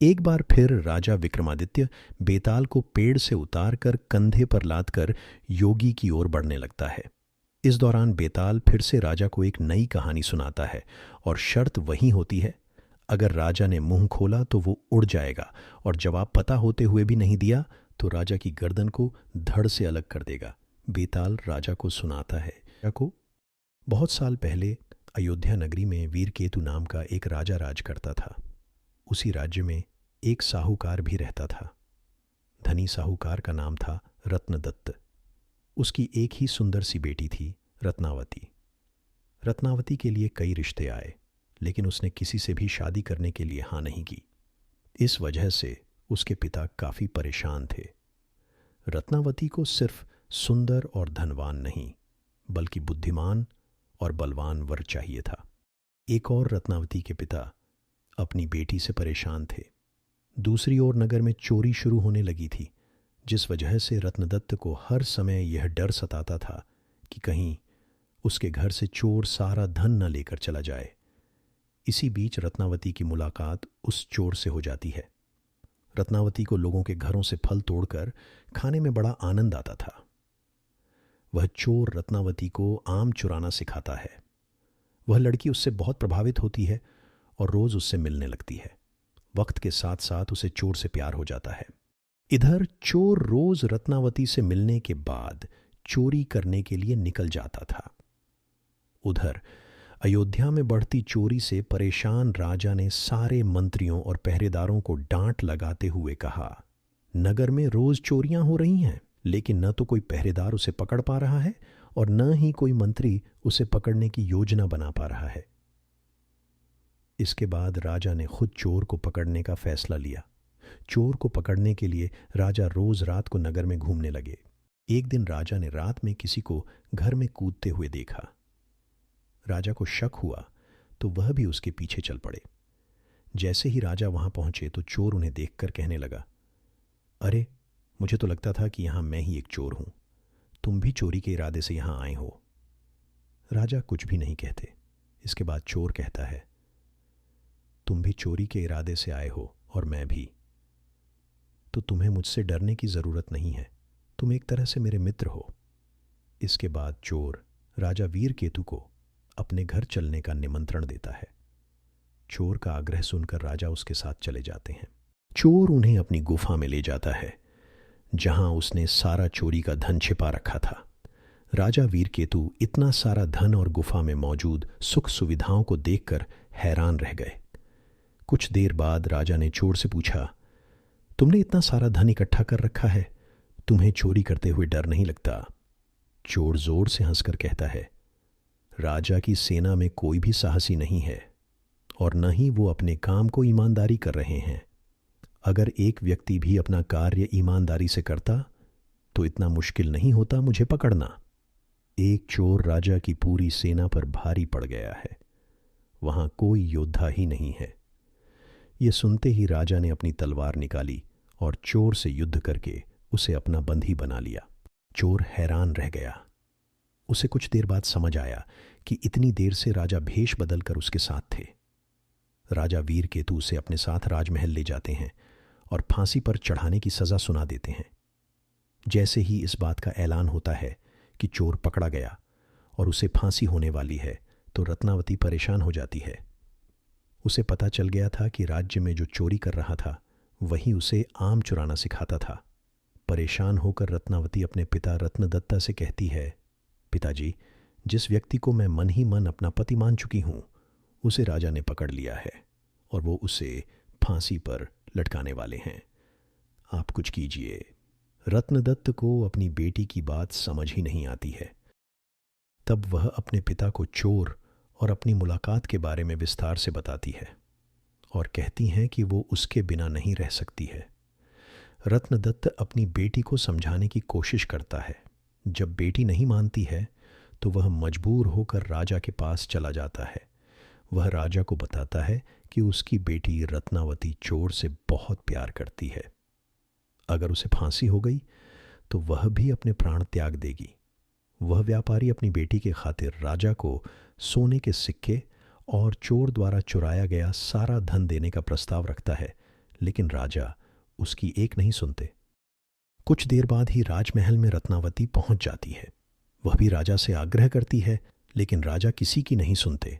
एक बार फिर राजा विक्रमादित्य बेताल को पेड़ से उतारकर कंधे पर लादकर योगी की ओर बढ़ने लगता है। इस दौरान बेताल फिर से राजा को एक नई कहानी सुनाता है और शर्त वही होती है, अगर राजा ने मुंह खोला तो वो उड़ जाएगा और जवाब पता होते हुए भी नहीं दिया तो राजा की गर्दन को धड़ से अलग कर देगा। बेताल राजा को सुनाता है। राजा को बहुत साल पहले अयोध्या नगरी में वीरकेतु नाम का एक राजा राज करता था। उसी राज्य में एक साहूकार भी रहता था। धनी साहूकार का नाम था रत्नदत्त। उसकी एक ही सुंदर सी बेटी थी, रत्नावती। रत्नावती के लिए कई रिश्ते आए, लेकिन उसने किसी से भी शादी करने के लिए हाँ नहीं की। इस वजह से उसके पिता काफ़ी परेशान थे। रत्नावती को सिर्फ सुंदर और धनवान नहीं, बल्कि बुद्धिमान और बलवान वर चाहिए था। एक और रत्नावती के पिता अपनी बेटी से परेशान थे। दूसरी ओर नगर में चोरी शुरू होने लगी थी, जिस वजह से रत्नदत्त को हर समय यह डर सताता था कि कहीं उसके घर से चोर सारा धन न लेकर चला जाए। इसी बीच रत्नावती की मुलाकात उस चोर से हो जाती है। रत्नावती को लोगों के घरों से फल तोड़कर खाने में बड़ा आनंद आता था। वह चोर रत्नावती को आम चुराना सिखाता है। वह लड़की उससे बहुत प्रभावित होती है और रोज उससे मिलने लगती है। वक्त के साथ साथ उसे चोर से प्यार हो जाता है। इधर चोर रोज रत्नावती से मिलने के बाद चोरी करने के लिए निकल जाता था। उधर अयोध्या में बढ़ती चोरी से परेशान राजा ने सारे मंत्रियों और पहरेदारों को डांट लगाते हुए कहा, नगर में रोज चोरियां हो रही हैं, लेकिन न तो कोई पहरेदार उसे पकड़ पा रहा है और न ही कोई मंत्री उसे पकड़ने की योजना बना पा रहा है। इसके बाद राजा ने खुद चोर को पकड़ने का फैसला लिया। चोर को पकड़ने के लिए राजा रोज रात को नगर में घूमने लगे। एक दिन राजा ने रात में किसी को घर में कूदते हुए देखा। राजा को शक हुआ तो वह भी उसके पीछे चल पड़े। जैसे ही राजा वहां पहुंचे तो चोर उन्हें देखकर कहने लगा, अरे, मुझे तो लगता था कि यहां मैं ही एक चोर हूं। तुम भी चोरी के इरादे से यहां आए हो। राजा कुछ भी नहीं कहते। इसके बाद चोर कहता है, तुम भी चोरी के इरादे से आए हो और मैं भी, तो तुम्हें मुझसे डरने की जरूरत नहीं है। तुम एक तरह से मेरे मित्र हो। इसके बाद चोर राजा वीरकेतु को अपने घर चलने का निमंत्रण देता है। चोर का आग्रह सुनकर राजा उसके साथ चले जाते हैं। चोर उन्हें अपनी गुफा में ले जाता है, जहां उसने सारा चोरी का धन छिपा रखा था। राजा वीरकेतु इतना सारा धन और गुफा में मौजूद सुख सुविधाओं को देखकर हैरान रह गए। कुछ देर बाद राजा ने चोर से पूछा, तुमने इतना सारा धन इकट्ठा कर रखा है, तुम्हें चोरी करते हुए डर नहीं लगता? चोर जोर से हंसकर कहता है, राजा की सेना में कोई भी साहसी नहीं है और न ही वो अपने काम को ईमानदारी कर रहे हैं। अगर एक व्यक्ति भी अपना कार्य ईमानदारी से करता तो इतना मुश्किल नहीं होता मुझे पकड़ना। एक चोर राजा की पूरी सेना पर भारी पड़ गया है। वहां कोई योद्धा ही नहीं है। ये सुनते ही राजा ने अपनी तलवार निकाली और चोर से युद्ध करके उसे अपना बंदी बना लिया। चोर हैरान रह गया। उसे कुछ देर बाद समझ आया कि इतनी देर से राजा भेष बदलकर उसके साथ थे। राजा वीरकेतु उसे अपने साथ राजमहल ले जाते हैं और फांसी पर चढ़ाने की सजा सुना देते हैं। जैसे ही इस बात का ऐलान होता है कि चोर पकड़ा गया और उसे फांसी होने वाली है, तो रत्नावती परेशान हो जाती है। उसे पता चल गया था कि राज्य में जो चोरी कर रहा था वही उसे आम चुराना सिखाता था। परेशान होकर रत्नावती अपने पिता रत्नदत्ता से कहती है, पिताजी, जिस व्यक्ति को मैं मन ही मन अपना पति मान चुकी हूं, उसे राजा ने पकड़ लिया है और वो उसे फांसी पर लटकाने वाले हैं। आप कुछ कीजिए। रत्नदत्त को अपनी बेटी की बात समझ ही नहीं आती है। तब वह अपने पिता को चोर और अपनी मुलाकात के बारे में विस्तार से बताती है और कहती हैं कि वो उसके बिना नहीं रह सकती है। रत्नदत्त अपनी बेटी को समझाने की कोशिश करता है। जब बेटी नहीं मानती है तो वह मजबूर होकर राजा के पास चला जाता है। वह राजा को बताता है कि उसकी बेटी रत्नावती चोर से बहुत प्यार करती है। अगर उसे फांसी हो गई तो वह भी अपने प्राण त्याग देगी। वह व्यापारी अपनी बेटी के खातिर राजा को सोने के सिक्के और चोर द्वारा चुराया गया सारा धन देने का प्रस्ताव रखता है, लेकिन राजा उसकी एक नहीं सुनते। कुछ देर बाद ही राजमहल में रत्नावती पहुंच जाती है। वह भी राजा से आग्रह करती है, लेकिन राजा किसी की नहीं सुनते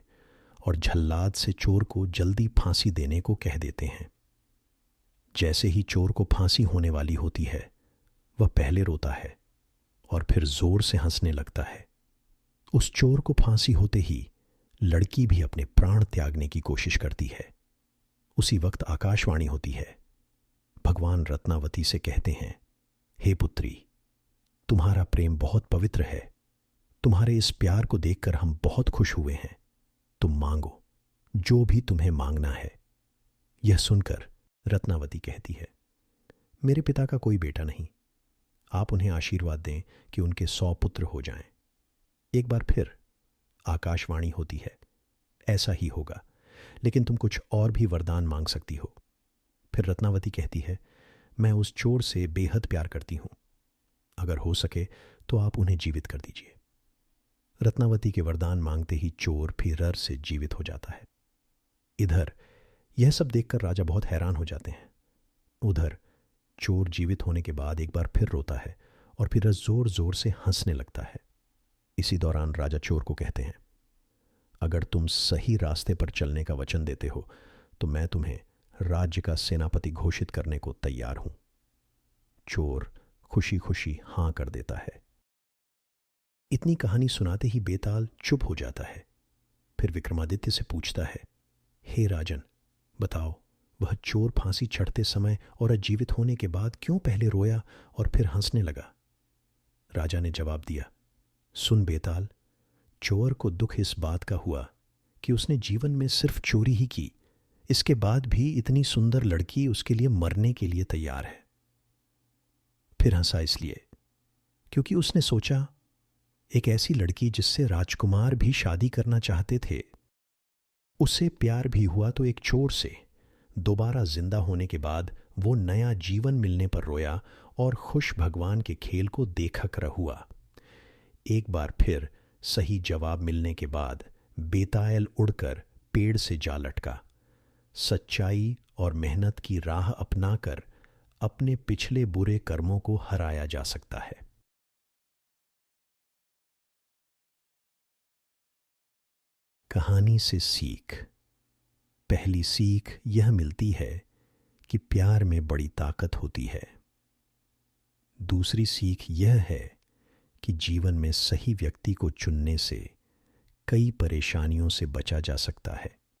और झल्लाद से चोर को जल्दी फांसी देने को कह देते हैं। जैसे ही चोर को फांसी होने वाली होती है, वह पहले रोता है और फिर जोर से हंसने लगता है। उस चोर को फांसी होते ही लड़की भी अपने प्राण त्यागने की कोशिश करती है। उसी वक्त आकाशवाणी होती है। भगवान रत्नावती से कहते हैं, हे पुत्री, तुम्हारा प्रेम बहुत पवित्र है। तुम्हारे इस प्यार को देखकर हम बहुत खुश हुए हैं। तुम मांगो जो भी तुम्हें मांगना है। यह सुनकर रत्नावती कहती है, मेरे पिता का कोई बेटा नहीं। आप उन्हें आशीर्वाद दें कि उनके 100 पुत्र हो जाएं। एक बार फिर आकाशवाणी होती है, ऐसा ही होगा, लेकिन तुम कुछ और भी वरदान मांग सकती हो। फिर रत्नावती कहती है, मैं उस चोर से बेहद प्यार करती हूं। अगर हो सके तो आप उन्हें जीवित कर दीजिए। रत्नावती के वरदान मांगते ही चोर फिर रर से जीवित हो जाता है। इधर यह सब देखकर राजा बहुत हैरान हो जाते हैं। उधर चोर जीवित होने के बाद एक बार फिर रोता है और फिर जोर जोर से हंसने लगता है। इसी दौरान राजा चोर को कहते हैं, अगर तुम सही रास्ते पर चलने का वचन देते हो तो मैं तुम्हें राज्य का सेनापति घोषित करने को तैयार हूं। चोर खुशी खुशी हां कर देता है। इतनी कहानी सुनाते ही बेताल चुप हो जाता है। फिर विक्रमादित्य से पूछता है, हे राजन, बताओ वह चोर फांसी चढ़ते समय और जीवित होने के बाद क्यों पहले रोया और फिर हंसने लगा? राजा ने जवाब दिया, सुन बेताल, चोर को दुख इस बात का हुआ कि उसने जीवन में सिर्फ चोरी ही की, इसके बाद भी इतनी सुंदर लड़की उसके लिए मरने के लिए तैयार है। फिर हंसा इसलिए क्योंकि उसने सोचा, एक ऐसी लड़की जिससे राजकुमार भी शादी करना चाहते थे, उससे प्यार भी हुआ तो एक चोर से दोबारा जिंदा होने के बाद वो नया जीवन मिलने पर रोया और खुश भगवान के खेल को देखा कर हुआ। एक बार फिर सही जवाब मिलने के बाद बेताल उड़कर पेड़ से जा लटका। सच्चाई और मेहनत की राह अपनाकर अपने पिछले बुरे कर्मों को हराया जा सकता है। कहानी से सीख। पहली सीख यह मिलती है कि प्यार में बड़ी ताकत होती है। दूसरी सीख यह है कि जीवन में सही व्यक्ति को चुनने से कई परेशानियों से बचा जा सकता है।